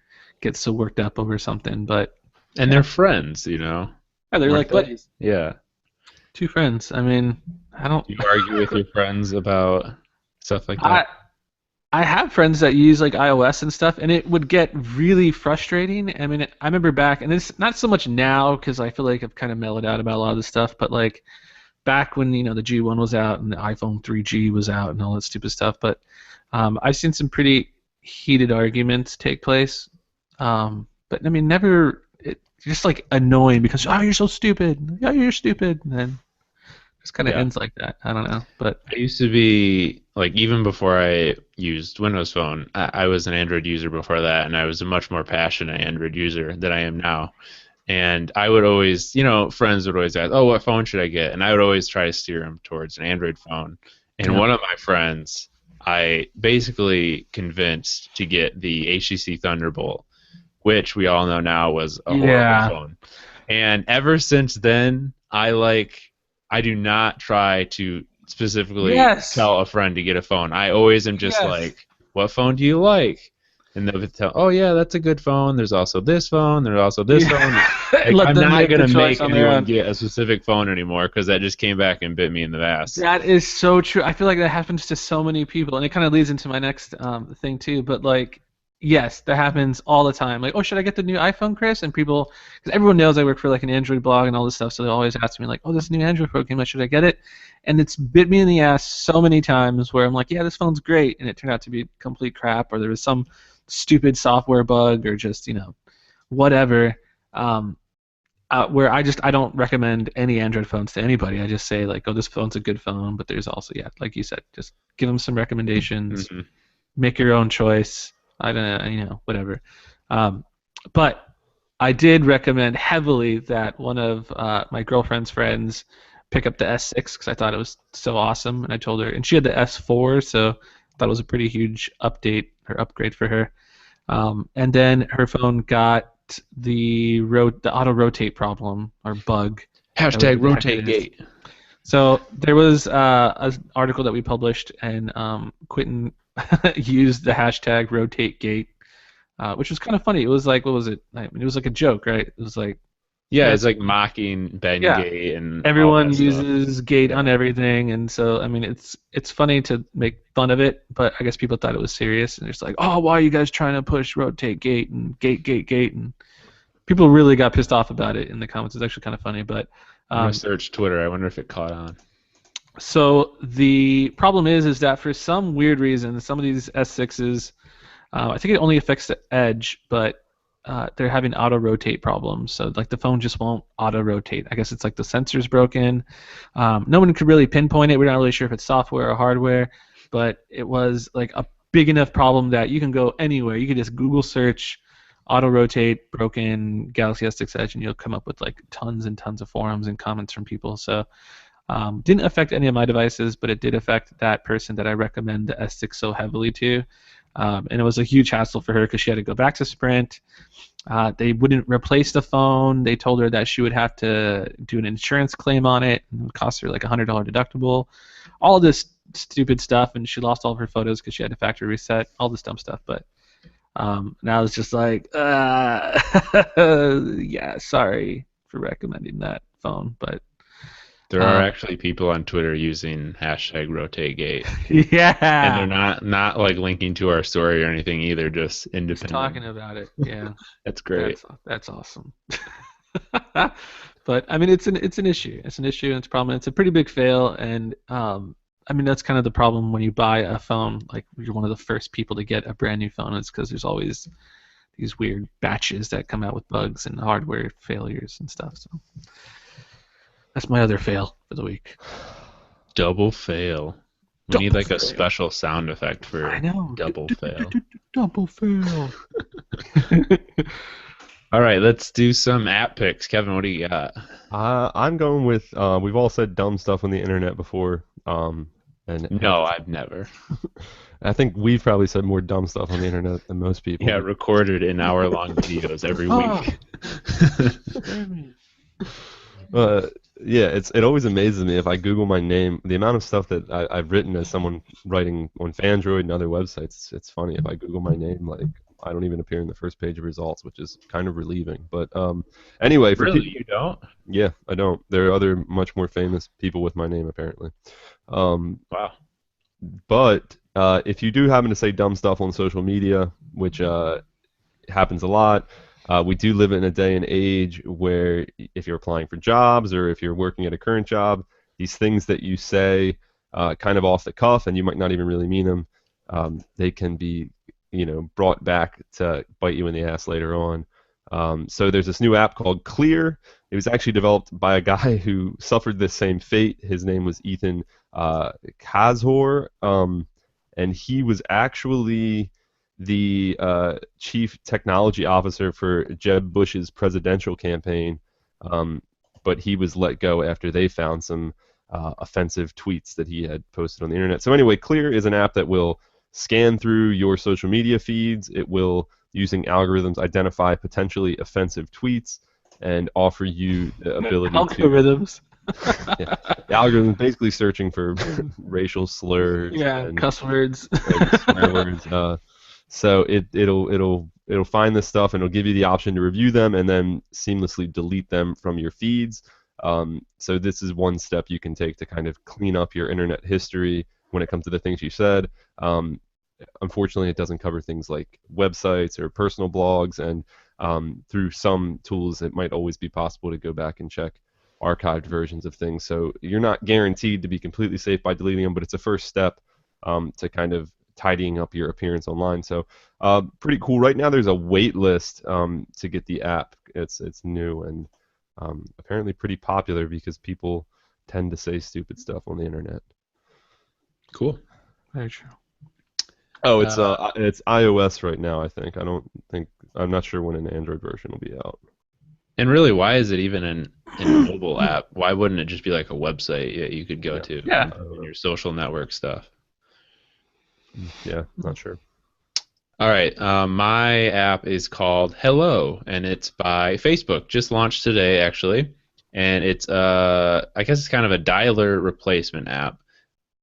get so worked up over something, but And they're friends, you know. yeah, they're Weren't like they? buddies. Yeah. Two friends. I mean, I don't. Do you argue with your friends about stuff like I that? I have friends that use like iOS and stuff, and it would get really frustrating. I mean, I remember back, and it's not so much now because I feel like I've kind of mellowed out about a lot of this stuff, but like back when the G1 was out and the iPhone 3G was out and all that stupid stuff. But I've seen some pretty heated arguments take place. But I mean, never just like annoying because you're so stupid, you're stupid, and then just kind of Yeah. ends like that. I don't know, but I used to be like even before I used Windows Phone, I was an Android user before that, and I was a much more passionate Android user than I am now. And I would always, friends would always ask, "Oh, what phone should I get?" And I would always try to steer them towards an Android phone. And Yeah. one of my friends, I basically convinced to get the HTC Thunderbolt, which we all know now was a Yeah. horrible phone. And ever since then, I do not try to specifically Yes. tell a friend to get a phone. I always am just Yes. like, "What phone do you like?" And they'll tell, "Oh yeah, that's a good phone. There's also this phone. There's also this phone." Like, Let I'm them not make the gonna choice make on their anyone own. get a specific phone anymore because that just came back and bit me in the ass. That is so true. I feel like that happens to so many people, and it kind of leads into my next thing too. But like, yes, that happens all the time. Like, oh, should I get the new iPhone, Chris? And people, because everyone knows I work for like an Android blog and all this stuff, so they always ask me like, oh, this new Android phone came out, should I get it? And it's bit me in the ass so many times where I'm like, yeah, this phone's great, and it turned out to be complete crap, or there was some stupid software bug, or just whatever. Where I don't recommend any Android phones to anybody. I just say like, oh, this phone's a good phone, but there's also, yeah, like you said, just give them some recommendations, Mhm. make your own choice. I don't know, whatever. But I did recommend heavily that one of my girlfriend's friends pick up the S6 because I thought it was so awesome, and I told her, and she had the S4, so I thought it was a pretty huge update or upgrade for her. And then her phone got the auto rotate problem or bug. Hashtag Whatever the heck it is. RotateGate. So there was an article that we published, and Quentin used the hashtag RotateGate, which was kind of funny. It was like, what was it? I mean, it was like a joke, right? It was like, Yeah, Yeah, it's like mocking Ben Yeah. Gate and all everyone that stuff. uses Gate Yeah. on everything, and so I mean, it's funny to make fun of it, but I guess people thought it was serious, and it's like, oh, why are you guys trying to push RotateGate and Gate, and people really got pissed off about it in the comments. It's actually kind of funny, but I'm gonna search Twitter. I wonder if it caught on. so the problem is that for some weird reason, some of these S6s, I think it only affects the edge, but they're having auto rotate problems. So like the phone just won't auto rotate. I guess it's like the sensor's broken. No one could really pinpoint it. We're not really sure if it's software or hardware, but it was like a big enough problem that you can go anywhere. You can just Google search auto rotate broken Galaxy S6 Edge, and you'll come up with like tons and tons of forums and comments from people. So didn't affect any of my devices, but it did affect that person that I recommend the S6 so heavily to. And it was a huge hassle for her because she had to go back to Sprint. They wouldn't replace the phone. They told her that she would have to do an insurance claim on it, and it would cost her like $100 deductible. All this stupid stuff, and she lost all of her photos because she had to factory reset, all this dumb stuff. But now it's just like, yeah, sorry for recommending that phone, but There are actually people on Twitter using hashtag RotateGate, and yeah, they're not like linking to our story or anything either, just just independent. talking about it. Yeah. That's great. That's awesome. But I mean, it's an issue. It's an issue, and it's a problem. It's a pretty big fail, and I mean, that's kind of the problem when you buy a phone. Like you're one of the first people to get a brand new phone. It's because there's always these weird batches that come out with bugs and hardware failures and stuff. So that's my other fail for the week. Double fail. We Double need like fail. a special sound effect for I know. double fail. Double fail. All right, let's do some app picks. Kevin, what do you got? I'm going with we've all said dumb stuff on the internet before, and had No, this. I've never. I think we've probably said more dumb stuff on the internet than most Yeah, people. recorded in hour-long videos every Oh, week. spare me. Uh, yeah, it always amazes me if I Google my name, the amount of stuff that I've written as someone writing on Fandroid and other websites. It's funny if I Google my name, like I don't even appear in the first page of results, which is kind of relieving. But anyway, for Really, people, you don't? yeah, I don't. There are other much more famous people with my name apparently. Um, Wow. but if you do happen to say dumb stuff on social media, which happens a lot. We do live in a day and age where if you're applying for jobs or if you're working at a current job, these things that you say kind of off the cuff and you might not even really mean them, they can be, brought back to bite you in the ass later on. So there's this new app called Clear. It was actually developed by a guy who suffered this same fate. His name was Ethan Kazhor, and he was actually the chief technology officer for Jeb Bush's presidential campaign, but he was let go after they found some offensive tweets that he had posted on the internet. So anyway, Clear is an app that will scan through your social media feeds. It will, using algorithms, identify potentially offensive tweets and offer you the ability to. Algorithms. Yeah, the algorithm is basically searching for racial slurs Yeah, and cuss words. swear words. So it'll find this stuff and it'll give you the option to review them and then seamlessly delete them from your feeds. So this is one step you can take to kind of clean up your internet history when it comes to the things you said. Unfortunately, it doesn't cover things like websites or personal blogs, and through some tools, it might always be possible to go back and check archived versions of things. So you're not guaranteed to be completely safe by deleting them, but it's a first step to kind of tidying up your appearance online. So pretty cool. Right now, there's a wait list to get the app. It's new and apparently pretty popular because people tend to say stupid stuff on the internet. Cool. Very true. Oh, it's iOS right now, I think. I'm not sure when an Android version will be out. And really, why is it even in a mobile app? Why wouldn't it just be like a website that you could go to Yeah. in your social network stuff? Yeah, not sure. All right, my app is called Hello, and it's by Facebook. Just launched today, actually, and it's I guess it's kind of a dialer replacement app,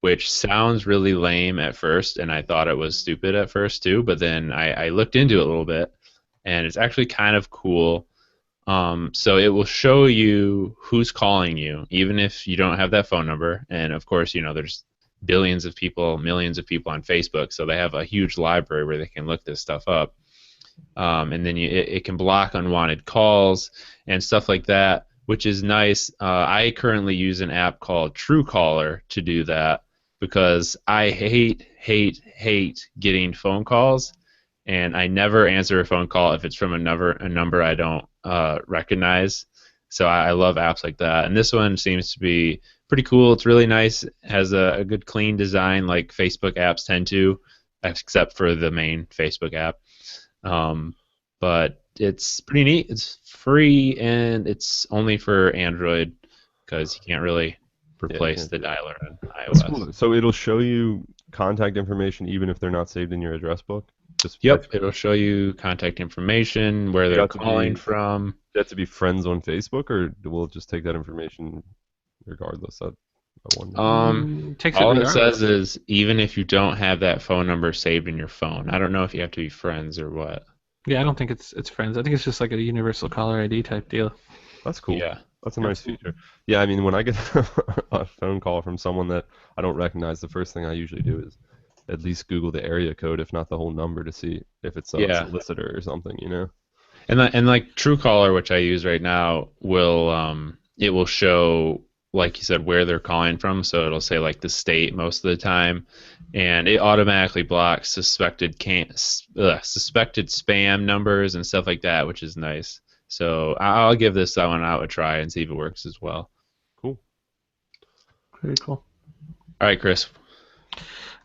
which sounds really lame at first, and I thought it was stupid at first too. But then I looked into it a little bit, and it's actually kind of cool. So it will show you who's calling you, even if you don't have that phone number. And of course, there's billions of people, millions of people on Facebook, so they have a huge library where they can look this stuff up. And then it can block unwanted calls and stuff like that, which is nice. I currently use an app called Truecaller to do that because I hate getting phone calls, and I never answer a phone call if it's from a number I don't recognize. So I love apps like that, and this one seems to be pretty cool. It's really nice. It has a good clean design like Facebook apps tend to, except for the main Facebook app. But it's pretty neat. It's free and it's only for Android because you can't really replace the dialer on That's iOS. cool. So it'll show you contact information even if they're not saved in your address book? Yep, it'll show you contact information, where they're calling from. Do you have to be friends on Facebook, or will it just take that information regardless? I wonder. Takes All it regardless. says is even if you don't have that phone number saved in your phone. I don't know if you have to be friends or what. Yeah, I don't think it's friends. I think it's just like a universal caller ID type deal. That's cool. Yeah. That's a nice feature. Yeah, I mean, when I get a phone call from someone that I don't recognize, the first thing I usually do is at least Google the area code, if not the whole number, to see if it's a solicitor or something, And like Truecaller, which I use right now, it will show, like you said, where they're calling from. So it'll say like the state most of the time, and it automatically blocks suspected spam numbers and stuff like that, which is nice. So I'll give this one out a try and see if it works as well. Cool. Very cool. All right, Chris.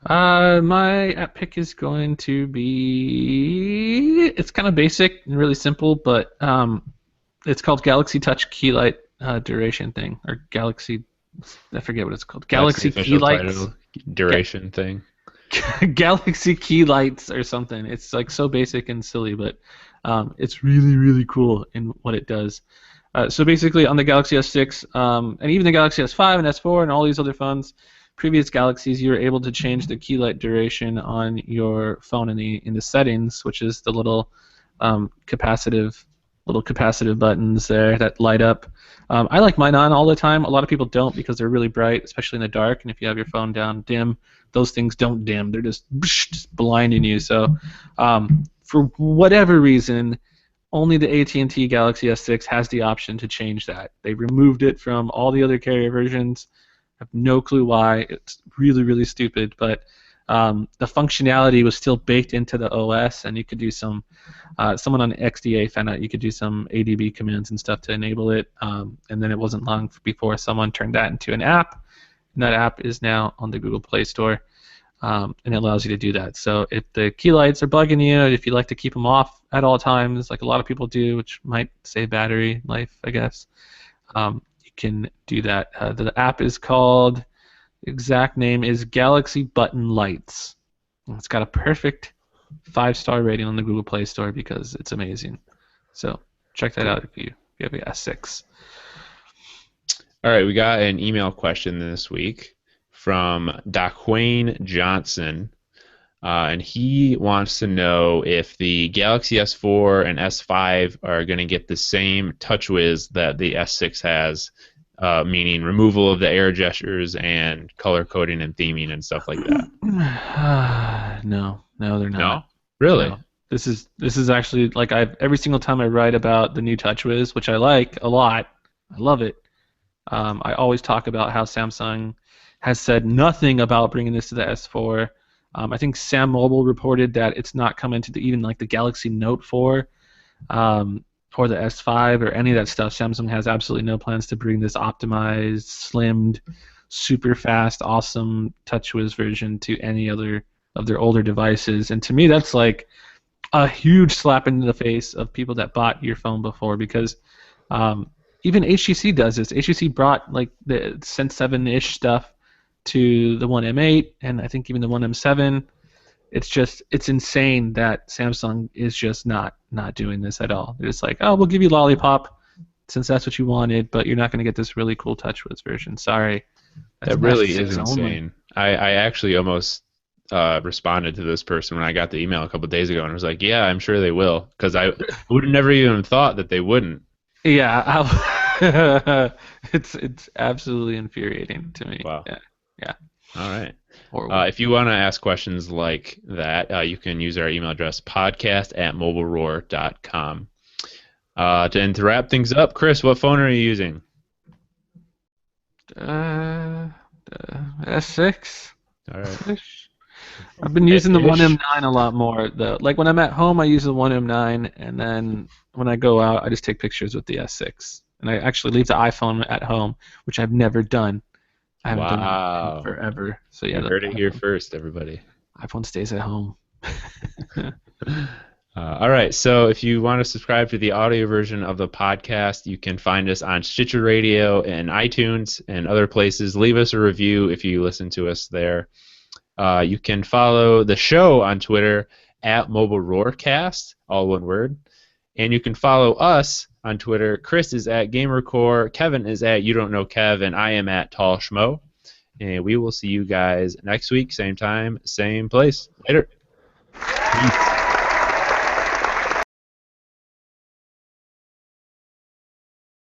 My app pick is going to be. It's kind of basic and really simple, but it's called Galaxy Touch Keylight duration thing, or Galaxy. I forget what it's called. That's the Galaxy official Keylights. title, duration thing. Galaxy Keylights or something. It's like so basic and silly, but it's really really cool in what it does. So basically, on the Galaxy S6 and even the Galaxy S5 and S4 and all these other phones, previous Galaxies, you were able to change the keylight duration on your phone in the settings, which is the little capacitive buttons there that light up. I like mine on all the time. A lot of people don't because they're really bright, especially in the dark. And if you have your phone down dim, those things don't dim. They're just blinding you. So for whatever reason, only the AT&T Galaxy S6 has the option to change that. They removed it from all the other carrier versions. I have no clue why. It's really, really stupid, but the functionality was still baked into the OS, and you could do some. Someone on XDA found out you could do some ADB commands and stuff to enable it, and then it wasn't long before someone turned that into an app, and that app is now on the Google Play Store, and it allows you to do that. So if the key lights are bugging you, if you like to keep them off at all times, like a lot of people do, which might save battery life, I guess, you can do that. The app is called. The exact name is Galaxy Button Lights. It's got a perfect 5-star rating on the Google Play Store because it's amazing. So check that out if you have a S6. All right, we got an email question this week from Daquane Johnson, and he wants to know if the Galaxy S4 and S5 are going to get the same TouchWiz that the S6 has, meaning removal of the air gestures and color coding and theming and stuff like that. No, they're not. No, really? No. This is actually like every single time I write about the new TouchWiz, which I like a lot, I love it. I always talk about how Samsung has said nothing about bringing this to the S4. I think Sam Mobile reported that it's not coming to even like the Galaxy Note 4 or the S5 or any of that stuff. Samsung has absolutely no plans to bring this optimized, slimmed, super fast, awesome TouchWiz version to any other of their older devices. And to me, that's like a huge slap into the face of people that bought your phone before, because even HTC does this. HTC brought like the Sense 7-ish stuff to the One M8 and I think even the One M7. It's insane that Samsung is just not doing this at all. They're just like, oh, we'll give you Lollipop since that's what you wanted, but you're not going to get this really cool TouchWiz version. Sorry. That really is only. insane. I actually almost responded to this person when I got the email a couple of days ago, and I was like, yeah, I'm sure they will, because I would have never even thought that they wouldn't. Yeah, it's absolutely infuriating to me. Wow. Yeah. All right. Horrible. If you want to ask questions like that, you can use our email address, podcast@mobileroar.com. To wrap things up, Chris, what phone are you using? The S6. All right. Ish. I've been using the One M9 a lot more. Like when I'm at home, I use the One M9, and then when I go out, I just take pictures with the S6. And I actually leave the iPhone at home, which I've never done. I haven't done that in forever. So yeah, you heard it here first, everybody. iPhone stays at home. All right, so if you want to subscribe to the audio version of the podcast, you can find us on Stitcher Radio and iTunes and other places. Leave us a review if you listen to us there. You can follow the show on Twitter @MobileRoarcast, all one word. And you can follow us on Twitter. Chris is @GamerCore, Kevin is @YouDon'tKnow and I am @TallSchmo. And we will see you guys next week, same time, same place. Later. Peace.